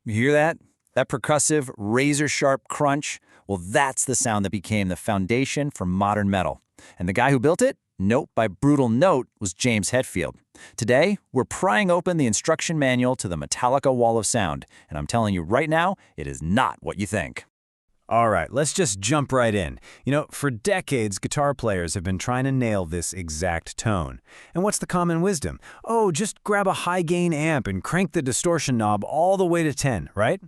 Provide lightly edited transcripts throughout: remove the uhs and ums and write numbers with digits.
You hear that? That percussive, razor-sharp crunch? Well, that's the sound that became the foundation for modern metal. And the guy who built it, note by brutal note, was James Hetfield. Today, we're prying open the instruction manual to the Metallica Wall of Sound, and I'm telling you right now, it is not what you think. All right, let's just jump right in. For decades, guitar players have been trying to nail this exact tone. And what's the common wisdom? Oh, just grab a high-gain amp and crank the distortion knob all the way to 10, right?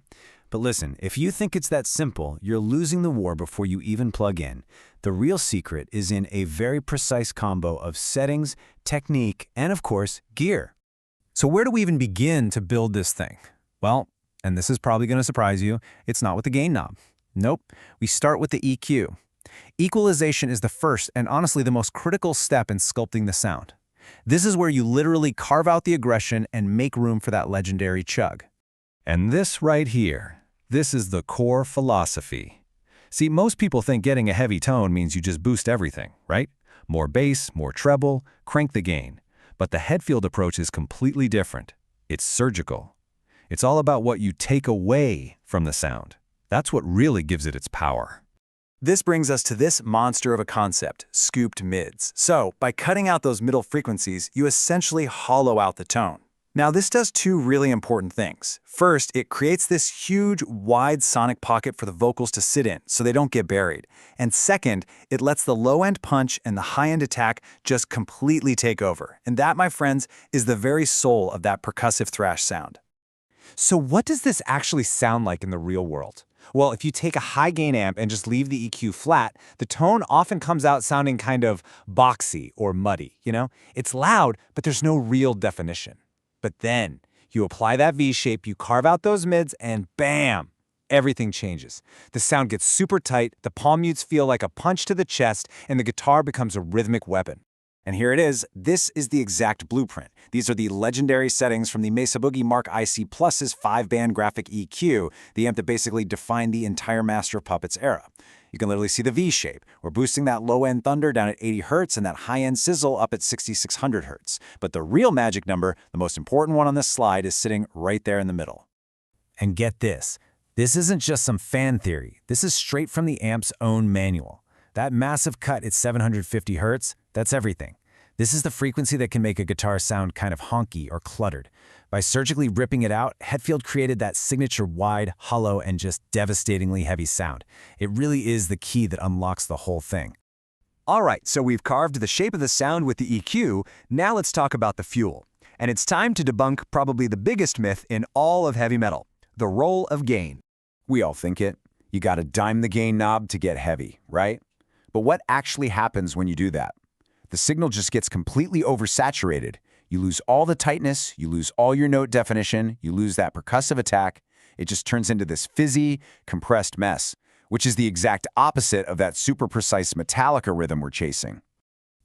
But listen, if you think it's that simple, you're losing the war before you even plug in. The real secret is in a very precise combo of settings, technique, and of course, gear. So where do we even begin to build this thing? Well, and this is probably going to surprise you, it's not with the gain knob. Nope, we start with the EQ. Equalization is the first and honestly the most critical step in sculpting the sound. This is where you literally carve out the aggression and make room for that legendary chug. And this right here, this is the core philosophy. See, most people think getting a heavy tone means you just boost everything, right? More bass, more treble, crank the gain. But the Hetfield approach is completely different. It's surgical. It's all about what you take away from the sound. That's what really gives it its power. This brings us to this monster of a concept, scooped mids. So, by cutting out those middle frequencies, you essentially hollow out the tone. Now, this does two really important things. First, it creates this huge, wide sonic pocket for the vocals to sit in, so they don't get buried. And second, it lets the low-end punch and the high-end attack just completely take over. And that, my friends, is the very soul of that percussive thrash sound. So what does this actually sound like in the real world? Well, if you take a high-gain amp and just leave the EQ flat, the tone often comes out sounding kind of boxy or muddy, It's loud, but there's no real definition. But then, you apply that V-shape, you carve out those mids, and bam! Everything changes. The sound gets super tight, the palm mutes feel like a punch to the chest, and the guitar becomes a rhythmic weapon. And here it is. This is the exact blueprint. These are the legendary settings from the Mesa Boogie Mark IC Plus's 5-band graphic EQ, the amp that basically defined the entire Master of Puppets era. You can literally see the V-shape. We're boosting that low-end thunder down at 80 Hz and that high-end sizzle up at 6600 Hz. But the real magic number, the most important one on this slide, is sitting right there in the middle. And get this isn't just some fan theory. This is straight from the amp's own manual. That massive cut at 750 Hz, that's everything. This is the frequency that can make a guitar sound kind of honky or cluttered. By surgically ripping it out, Hetfield created that signature wide, hollow, and just devastatingly heavy sound. It really is the key that unlocks the whole thing. All right, so we've carved the shape of the sound with the EQ. Now let's talk about the fuel. And it's time to debunk probably the biggest myth in all of heavy metal, the role of gain. We all think it. You gotta dime the gain knob to get heavy, right? But what actually happens when you do that? The signal just gets completely oversaturated. You lose all the tightness, you lose all your note definition, you lose that percussive attack. It just turns into this fizzy, compressed mess, which is the exact opposite of that super precise Metallica rhythm we're chasing.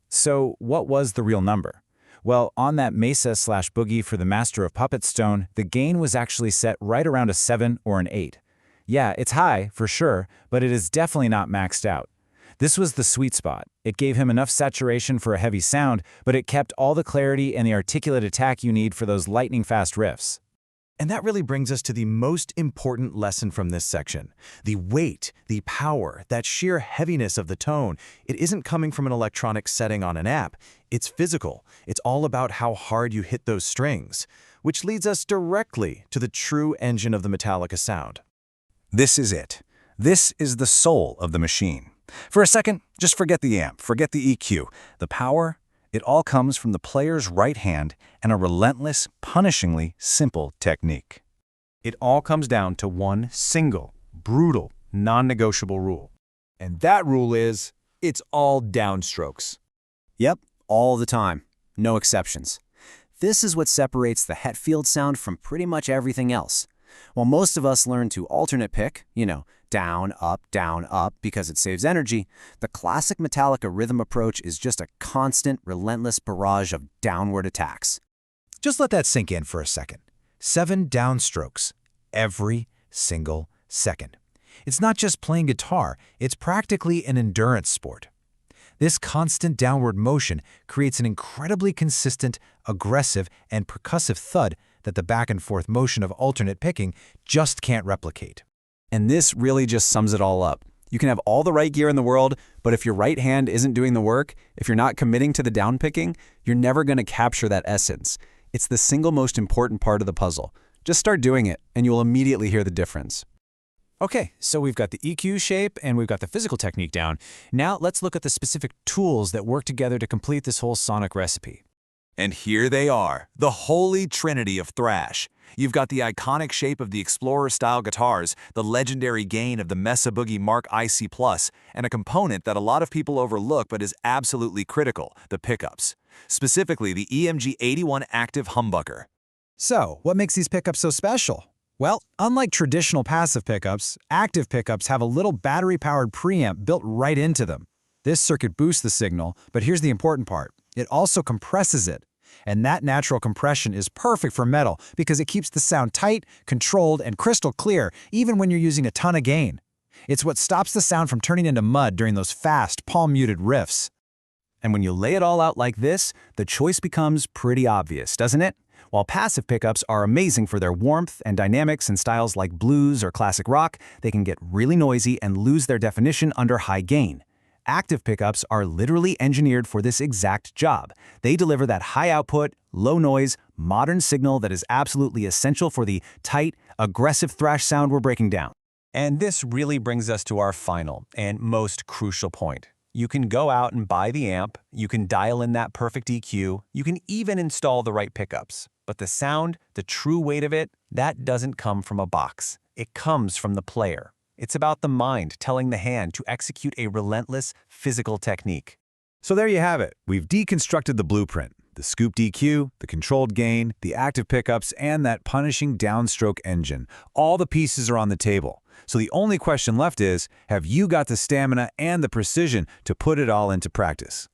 So what was the real number? Well, on that Mesa/Boogie for the Master of Puppets stone, the gain was actually set right around a 7 or an 8. Yeah, it's high, for sure, but it is definitely not maxed out. This was the sweet spot. It gave him enough saturation for a heavy sound, but it kept all the clarity and the articulate attack you need for those lightning-fast riffs. And that really brings us to the most important lesson from this section. The weight, the power, that sheer heaviness of the tone, it isn't coming from an electronic setting on an app. It's physical. It's all about how hard you hit those strings, which leads us directly to the true engine of the Metallica sound. This is it. This is the soul of the machine. For a second, just forget the amp, forget the EQ. The power, it all comes from the player's right hand and a relentless, punishingly simple technique. It all comes down to one single, brutal, non-negotiable rule. And that rule is, it's all downstrokes. Yep, all the time. No exceptions. This is what separates the Hetfield sound from pretty much everything else. While most of us learn to alternate pick, down, up, because it saves energy, the classic Metallica rhythm approach is just a constant, relentless barrage of downward attacks. Just let that sink in for a second. 7 downstrokes, every single second. It's not just playing guitar, it's practically an endurance sport. This constant downward motion creates an incredibly consistent, aggressive, and percussive thud that the back-and-forth motion of alternate picking just can't replicate. And this really just sums it all up. You can have all the right gear in the world, but if your right hand isn't doing the work, if you're not committing to the downpicking, you're never going to capture that essence. It's the single most important part of the puzzle. Just start doing it, and you will immediately hear the difference. Okay, so we've got the EQ shape and we've got the physical technique down. Now let's look at the specific tools that work together to complete this whole sonic recipe. And here they are, the holy trinity of thrash. You've got the iconic shape of the Explorer-style guitars, the legendary gain of the Mesa Boogie Mark IC+, and a component that a lot of people overlook but is absolutely critical, the pickups. Specifically, the EMG 81 Active Humbucker. So, what makes these pickups so special? Well, unlike traditional passive pickups, active pickups have a little battery-powered preamp built right into them. This circuit boosts the signal, but here's the important part. It also compresses it. And that natural compression is perfect for metal because it keeps the sound tight, controlled, and crystal clear even when you're using a ton of gain. It's what stops the sound from turning into mud during those fast, palm-muted riffs. And when you lay it all out like this, the choice becomes pretty obvious, doesn't it? While passive pickups are amazing for their warmth and dynamics in styles like blues or classic rock, they can get really noisy and lose their definition under high gain. Active pickups are literally engineered for this exact job. They deliver that high output, low noise, modern signal that is absolutely essential for the tight, aggressive thrash sound we're breaking down. And this really brings us to our final and most crucial point. You can go out and buy the amp, you can dial in that perfect EQ, you can even install the right pickups. But the sound, the true weight of it, that doesn't come from a box. It comes from the player. It's about the mind telling the hand to execute a relentless physical technique. So there you have it. We've deconstructed the blueprint. The scooped EQ, the controlled gain, the active pickups, and that punishing downstroke engine. All the pieces are on the table. So the only question left is, have you got the stamina and the precision to put it all into practice?